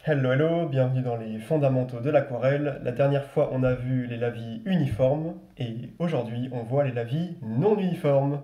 Hello hello, bienvenue dans les fondamentaux de l'aquarelle. La dernière fois on a vu les lavis uniformes et aujourd'hui on voit les lavis non uniformes.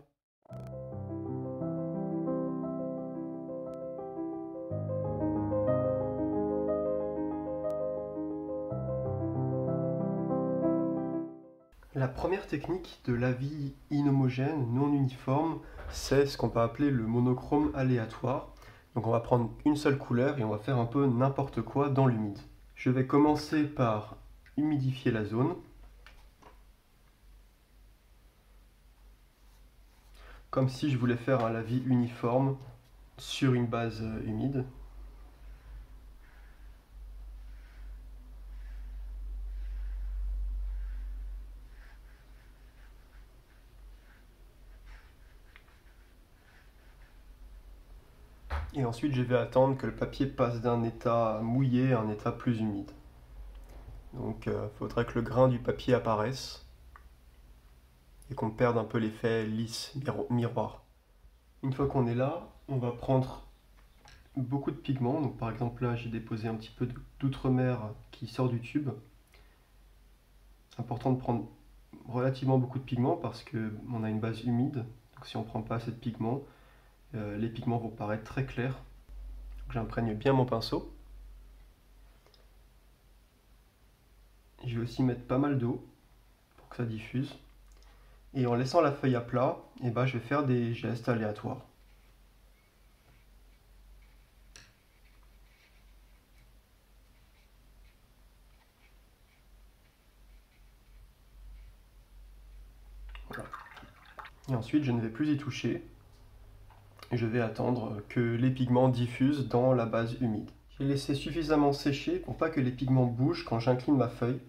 La première technique de lavis inhomogène, non uniforme, c'est ce qu'on peut appeler le monochrome aléatoire. Donc on va prendre une seule couleur et on va faire un peu n'importe quoi dans l'humide. Je vais commencer par humidifier la zone, comme si je voulais faire un lavis uniforme sur une base humide. Et ensuite, je vais attendre que le papier passe d'un état mouillé à un état plus humide. Donc, il faudrait que le grain du papier apparaisse et qu'on perde un peu l'effet lisse, miroir. Une fois qu'on est là, on va prendre beaucoup de pigments. Donc, par exemple, là, j'ai déposé un petit peu d'outre-mer qui sort du tube. C'est important de prendre relativement beaucoup de pigments parce qu'on a une base humide. Donc, si on ne prend pas assez de pigments, les pigments vont paraître très clairs. J'imprègne bien mon pinceau. Je vais aussi mettre pas mal d'eau pour que ça diffuse. Et en laissant la feuille à plat, je vais faire des gestes aléatoires. Voilà. Et ensuite, je ne vais plus y toucher. Je vais attendre que les pigments diffusent dans la base humide. J'ai laissé suffisamment sécher pour pas que les pigments bougent quand j'incline ma feuille.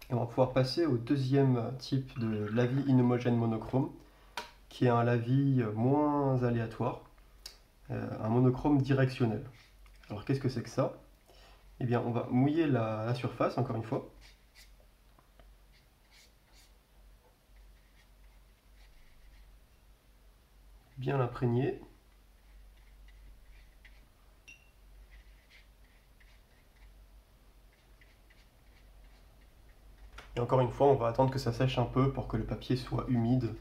Et on va pouvoir passer au deuxième type de lavis inhomogène monochrome, qui est un lavis moins aléatoire, un monochrome directionnel. Alors qu'est-ce que c'est que ça? Eh bien, on va mouiller la surface, encore une fois. Bien l'imprégner. Et encore une fois, on va attendre que ça sèche un peu pour que le papier soit humide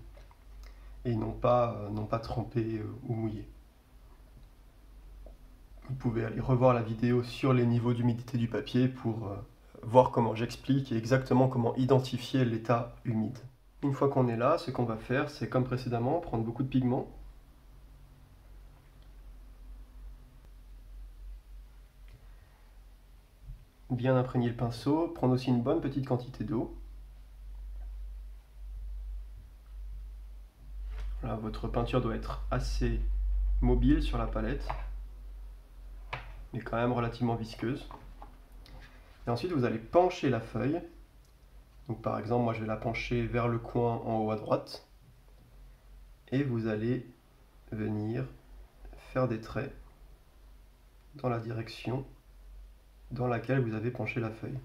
et non pas trempé ou mouillé. Vous pouvez aller revoir la vidéo sur les niveaux d'humidité du papier pour voir comment j'explique et exactement comment identifier l'état humide. Une fois qu'on est là, ce qu'on va faire, c'est comme précédemment, prendre beaucoup de pigments. Bien imprégner le pinceau, prendre aussi une bonne petite quantité d'eau. Voilà, votre peinture doit être assez mobile sur la palette, mais quand même relativement visqueuse. Et ensuite, vous allez pencher la feuille. Donc par exemple, moi je vais la pencher vers le coin en haut à droite. Et vous allez venir faire des traits dans la direction dans laquelle vous avez penché la feuille.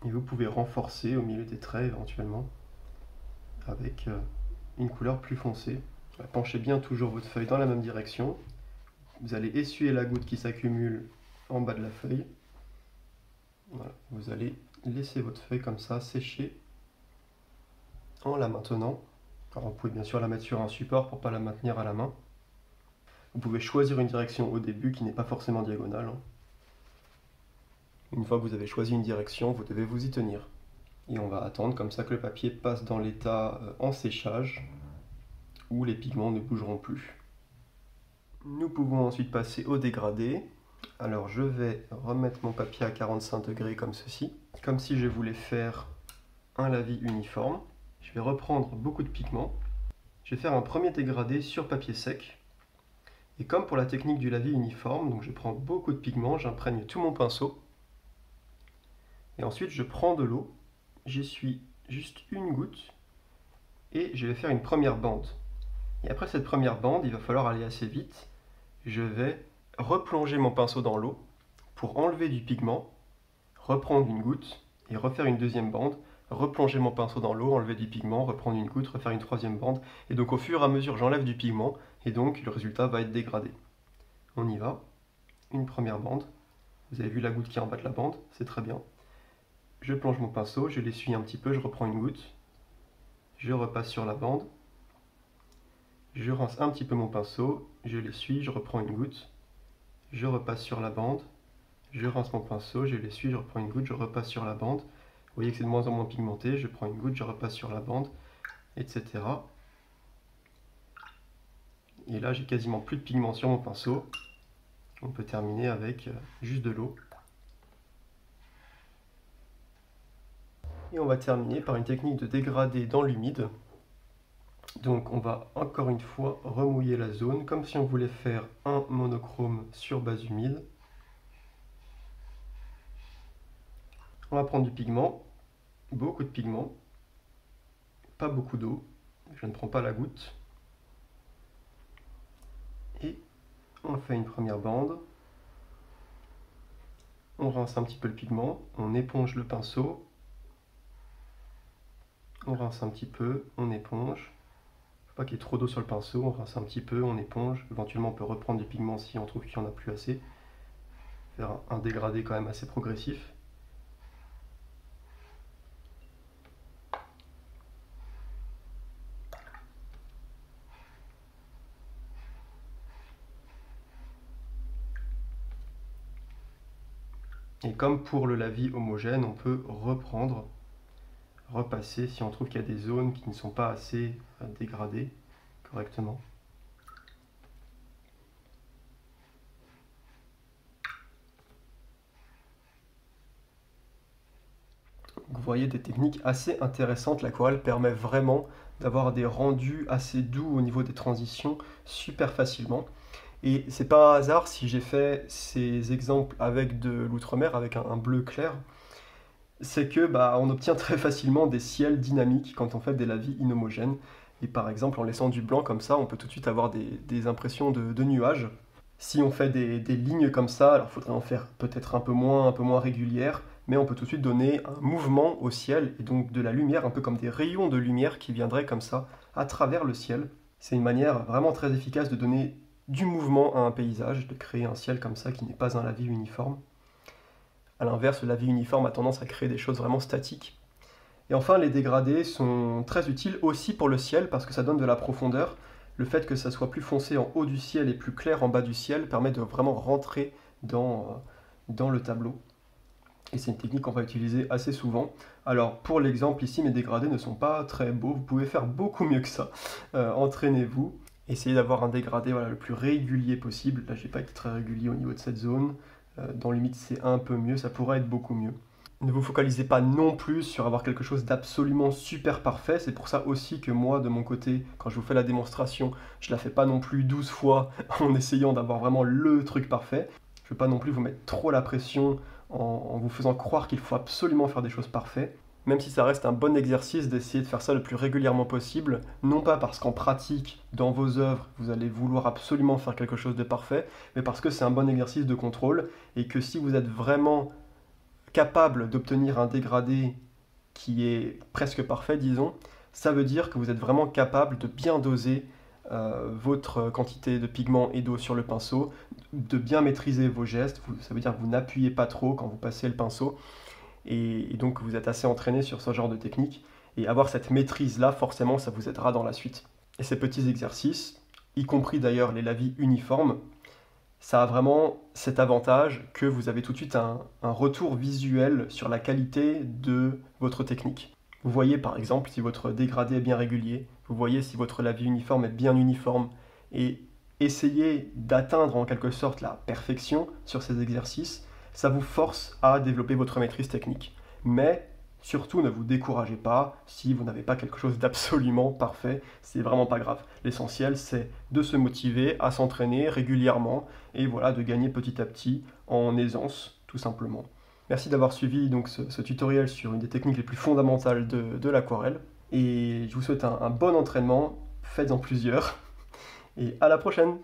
Et vous pouvez renforcer au milieu des traits éventuellement avec une couleur plus foncée. Penchez bien toujours votre feuille dans la même direction. Vous allez essuyer la goutte qui s'accumule en bas de la feuille. Voilà. Vous allez laisser votre feuille comme ça sécher en la maintenant. Alors vous pouvez bien sûr la mettre sur un support pour ne pas la maintenir à la main. Vous pouvez choisir une direction au début qui n'est pas forcément diagonale. Une fois que vous avez choisi une direction, vous devez vous y tenir. Et on va attendre comme ça que le papier passe dans l'état en séchage, où les pigments ne bougeront plus. Nous pouvons ensuite passer au dégradé. Alors je vais remettre mon papier à 45 degrés comme ceci, comme si je voulais faire un lavis uniforme. Je vais reprendre beaucoup de pigments. Je vais faire un premier dégradé sur papier sec. Et comme pour la technique du lavis uniforme, donc je prends beaucoup de pigments, j'imprègne tout mon pinceau. Et ensuite je prends de l'eau, j'essuie juste une goutte et je vais faire une première bande. Et après cette première bande, il va falloir aller assez vite. Je vais replonger mon pinceau dans l'eau pour enlever du pigment, reprendre une goutte et refaire une deuxième bande, replonger mon pinceau dans l'eau, enlever du pigment, reprendre une goutte, refaire une troisième bande, et donc au fur et à mesure j'enlève du pigment, et donc le résultat va être dégradé. On y va, une première bande, vous avez vu la goutte qui est en bas de la bande, c'est très bien. Je plonge mon pinceau, je l'essuie un petit peu, je reprends une goutte, je repasse sur la bande, je rince un petit peu mon pinceau, je l'essuie, je reprends une goutte, je repasse sur la bande, je rince mon pinceau, je l'essuie, je reprends une goutte, je repasse sur la bande. Vous voyez que c'est de moins en moins pigmenté, je prends une goutte, je repasse sur la bande, etc. Et là, j'ai quasiment plus de pigment sur mon pinceau. On peut terminer avec juste de l'eau. Et on va terminer par une technique de dégradé dans l'humide. Donc on va encore une fois remouiller la zone, comme si on voulait faire un monochrome sur base humide. On va prendre du pigment, beaucoup de pigment, pas beaucoup d'eau, je ne prends pas la goutte. Et on fait une première bande. On rince un petit peu le pigment, on éponge le pinceau. On rince un petit peu, on éponge. Faut pas qu'il y ait trop d'eau sur le pinceau, on rince un petit peu, on éponge. Éventuellement on peut reprendre du pigment si on trouve qu'il n'y en a plus assez. Faire un dégradé quand même assez progressif. Et comme pour le lavis homogène, on peut reprendre, repasser si on trouve qu'il y a des zones qui ne sont pas assez dégradées correctement. Vous voyez des techniques assez intéressantes. L'aquarelle permet vraiment d'avoir des rendus assez doux au niveau des transitions super facilement. Et c'est pas un hasard si j'ai fait ces exemples avec de l'outre-mer, avec un bleu clair. C'est que on obtient très facilement des ciels dynamiques quand on fait des lavis inhomogènes. Et par exemple, en laissant du blanc comme ça, on peut tout de suite avoir des impressions de nuages. Si on fait des lignes comme ça, alors il faudrait en faire peut-être un peu moins régulières, mais on peut tout de suite donner un mouvement au ciel, et donc de la lumière, un peu comme des rayons de lumière qui viendraient comme ça à travers le ciel. C'est une manière vraiment très efficace de donner du mouvement à un paysage, de créer un ciel comme ça qui n'est pas un lavis uniforme. A l'inverse, le lavis uniforme a tendance à créer des choses vraiment statiques. Et enfin, les dégradés sont très utiles aussi pour le ciel parce que ça donne de la profondeur. Le fait que ça soit plus foncé en haut du ciel et plus clair en bas du ciel permet de vraiment rentrer dans le tableau. Et c'est une technique qu'on va utiliser assez souvent. Alors pour l'exemple ici, mes dégradés ne sont pas très beaux, vous pouvez faire beaucoup mieux que ça. Entraînez-vous, essayez d'avoir un dégradé le plus régulier possible. Là j'ai pas été très régulier au niveau de cette zone. Dans l'humide c'est un peu mieux, ça pourrait être beaucoup mieux. Ne vous focalisez pas non plus sur avoir quelque chose d'absolument super parfait. C'est pour ça aussi que moi, de mon côté, quand je vous fais la démonstration, je la fais pas non plus 12 fois en essayant d'avoir vraiment le truc parfait. Je veux pas non plus vous mettre trop la pression en vous faisant croire qu'il faut absolument faire des choses parfaites. Même si ça reste un bon exercice d'essayer de faire ça le plus régulièrement possible, non pas parce qu'en pratique, dans vos œuvres, vous allez vouloir absolument faire quelque chose de parfait, mais parce que c'est un bon exercice de contrôle et que si vous êtes vraiment capable d'obtenir un dégradé qui est presque parfait, disons, ça veut dire que vous êtes vraiment capable de bien doser votre quantité de pigment et d'eau sur le pinceau, de bien maîtriser vos gestes, ça veut dire que vous n'appuyez pas trop quand vous passez le pinceau, et donc vous êtes assez entraîné sur ce genre de technique, et avoir cette maîtrise-là, forcément, ça vous aidera dans la suite. Et ces petits exercices, y compris d'ailleurs les lavis uniformes, ça a vraiment cet avantage que vous avez tout de suite un retour visuel sur la qualité de votre technique. Vous voyez par exemple si votre dégradé est bien régulier, vous voyez si votre lavis uniforme est bien uniforme, et essayez d'atteindre en quelque sorte la perfection sur ces exercices, ça vous force à développer votre maîtrise technique. Mais surtout, ne vous découragez pas si vous n'avez pas quelque chose d'absolument parfait, c'est vraiment pas grave. L'essentiel, c'est de se motiver à s'entraîner régulièrement et voilà, de gagner petit à petit en aisance, tout simplement. Merci d'avoir suivi donc ce tutoriel sur une des techniques les plus fondamentales de l'aquarelle. Et je vous souhaite un bon entraînement, faites-en plusieurs, et à la prochaine!